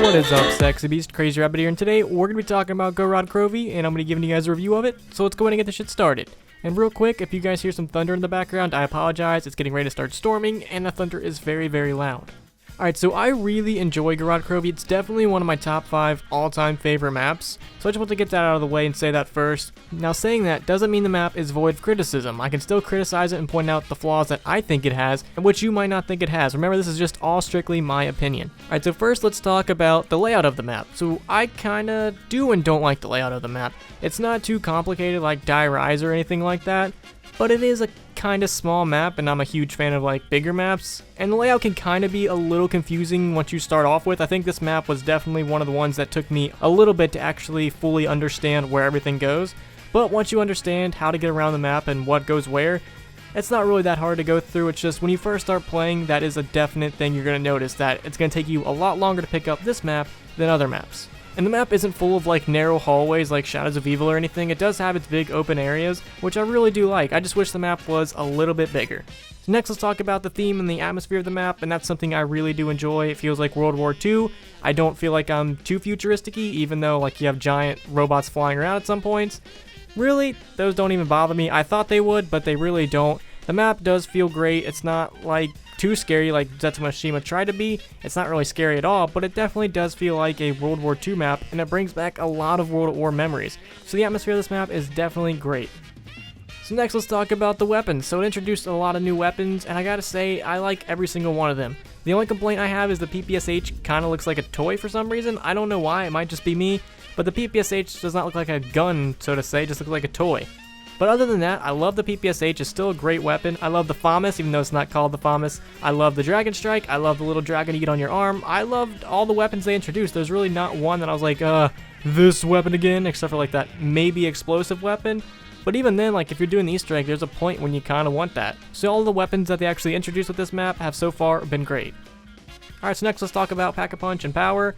What is up, Sexy Beast? Crazy Rabbit here, and today we're going to be talking about GOROD KROVI, and I'm going to be giving you guys a review of it, so let's go ahead and get this shit started. And real quick, if you guys hear some thunder in the background, I apologize, it's getting ready to start storming, and the thunder is very, very loud. Alright, so I really enjoy GOROD KROVI. It's definitely one of my top 5 all-time favorite maps, so I just want to get that out of the way and say that first. Now, saying that doesn't mean the map is void of criticism. I can still criticize it and point out the flaws that I think it has, and which you might not think it has. Remember, this is just all strictly my opinion. Alright, so first let's talk about the layout of the map. So I kinda do and don't like the layout of the map. It's not too complicated like Die Rise or anything like that, but it is a kinda small map, and I'm a huge fan of like bigger maps, and the layout can kinda be a little confusing once you start off with. I think this map was definitely one of the ones that took me a little bit to actually fully understand where everything goes, but once you understand how to get around the map and what goes where, it's not really that hard to go through. It's just when you first start playing, that is a definite thing you're going to notice, that it's going to take you a lot longer to pick up this map than other maps. And the map isn't full of like narrow hallways like Shadows of Evil or anything. It does have its big open areas, which I really do like. I just wish the map was a little bit bigger. So next let's talk about the theme and the atmosphere of the map, and that's something I really do enjoy. It feels like World War II. I don't feel like I'm too futuristic-y, even though like you have giant robots flying around at some points. Really, those don't even bother me. I thought they would, but they really don't. The map does feel great. It's not like too scary like Zetsumoshima tried to be. It's not really scary at all, but it definitely does feel like a World War II map, and it brings back a lot of World War memories. So the atmosphere of this map is definitely great. So next let's talk about the weapons. So it introduced a lot of new weapons, and I gotta say, I like every single one of them. The only complaint I have is the PPSH kinda looks like a toy for some reason. I don't know why, it might just be me, but the PPSH does not look like a gun, so to say, it just looks like a toy. But other than that, I love the PPSH. It's still a great weapon. I love the FAMAS, even though it's not called the FAMAS. I love the Dragon Strike. I love the little dragon you get on your arm. I loved all the weapons they introduced. There's really not one that I was like, this weapon again, except for like that maybe explosive weapon. But even then, like if you're doing the Easter egg, there's a point when you kind of want that. So all the weapons that they actually introduced with this map have so far been great. Alright, so next let's talk about Pack-a-Punch and Power.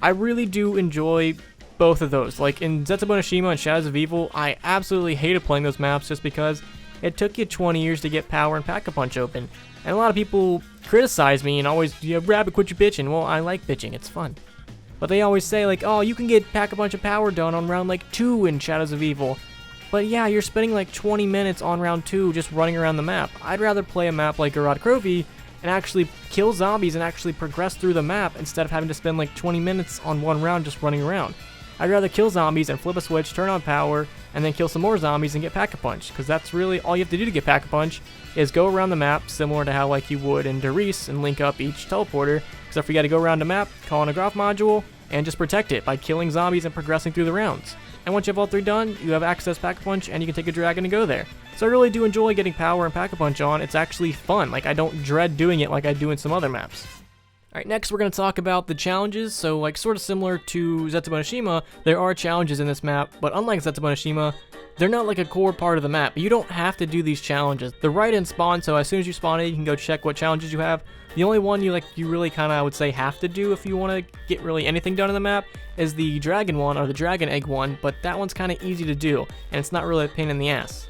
I really do enjoy both of those. Like in Zetsumoshima and Shadows of Evil, I absolutely hated playing those maps just because it took you 20 years to get Power and Pack-a-Punch open. And a lot of people criticize me and always, Rabbit, quit your bitching. Well, I like bitching, it's fun. But they always say like, oh, you can get Pack-a-Punch and Power done on round like 2 in Shadows of Evil. But yeah, you're spending like 20 minutes on round 2 just running around the map. I'd rather play a map like GOROD KROVI and actually kill zombies and actually progress through the map instead of having to spend like 20 minutes on one round just running around. I'd rather kill zombies and flip a switch, turn on power, and then kill some more zombies and get Pack-a-Punch, because that's really all you have to do to get Pack-a-Punch, is go around the map, similar to how like you would in Darice, and link up each teleporter, except for you gotta go around the map, call in a Graph module, and just protect it by killing zombies and progressing through the rounds. And once you have all 3 done, you have access Pack-a-Punch, and you can take a dragon and go there. So I really do enjoy getting Power and Pack-a-Punch on. It's actually fun. Like, I don't dread doing it like I do in some other maps. Alright, next we're going to talk about the challenges. So like sort of similar to Zetsumoshima, there are challenges in this map, but unlike Zetsumoshima, they're not like a core part of the map. You don't have to do these challenges. They're right in spawn, so as soon as you spawn in, you can go check what challenges you have. The only one you really kind of, I would say, have to do if you want to get really anything done in the map is the dragon one, or the dragon egg one, but that one's kind of easy to do, and it's not really a pain in the ass.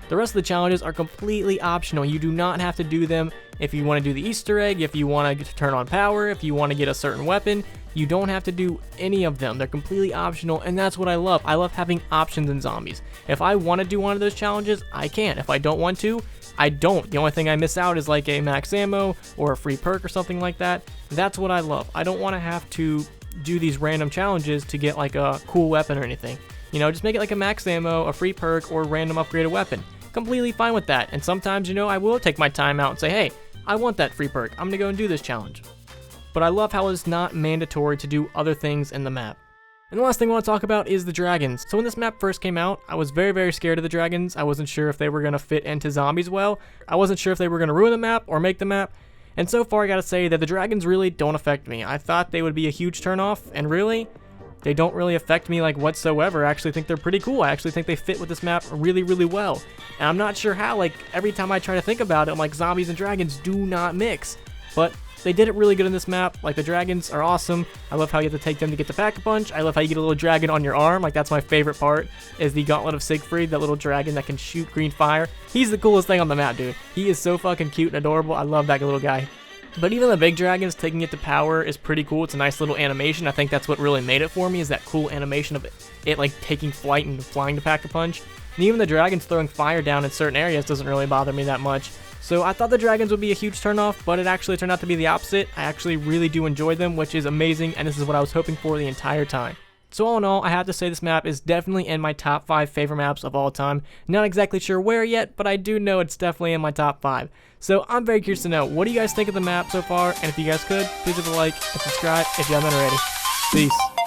The rest of the challenges are completely optional. You do not have to do them if you want to do the Easter egg, if you want to turn on power, if you want to get a certain weapon. You don't have to do any of them. They're completely optional, and that's what I love. I love having options in zombies. If I want to do one of those challenges, I can. If I don't want to, I don't. The only thing I miss out is like a max ammo or a free perk or something like that. That's what I love. I don't want to have to do these random challenges to get like a cool weapon or anything. Just make it like a max ammo, a free perk, or a random upgraded weapon. Completely fine with that. And sometimes, I will take my time out and say, hey, I want that free perk. I'm gonna go and do this challenge. But I love how it's not mandatory to do other things in the map. And the last thing I want to talk about is the dragons. So when this map first came out, I was very, very scared of the dragons. I wasn't sure if they were gonna fit into zombies well. I wasn't sure if they were gonna ruin the map or make the map. And so far I gotta say that the dragons really don't affect me. I thought they would be a huge turnoff, and really, they don't really affect me like whatsoever. I actually think they're pretty cool. I actually think they fit with this map really, really well. And I'm not sure how, like every time I try to think about it, I'm like, zombies and dragons do not mix. But they did it really good in this map. Like the dragons are awesome. I love how you have to take them to get the Pack-a-Punch. I love how you get a little dragon on your arm. Like that's my favorite part, is the Gauntlet of Siegfried, that little dragon that can shoot green fire. He's the coolest thing on the map, dude. He is so fucking cute and adorable. I love that little guy. But even the big dragons, taking it to power is pretty cool. It's a nice little animation. I think that's what really made it for me, is that cool animation of it like taking flight and flying to pack a punch. And even the dragons throwing fire down in certain areas doesn't really bother me that much. So I thought the dragons would be a huge turnoff, but it actually turned out to be the opposite. I actually really do enjoy them, which is amazing, and this is what I was hoping for the entire time. So all in all, I have to say this map is definitely in my top 5 favorite maps of all time. Not exactly sure where yet, but I do know it's definitely in my top 5. So I'm very curious to know, what do you guys think of the map so far? And if you guys could, please leave a like and subscribe if you haven't already. Peace.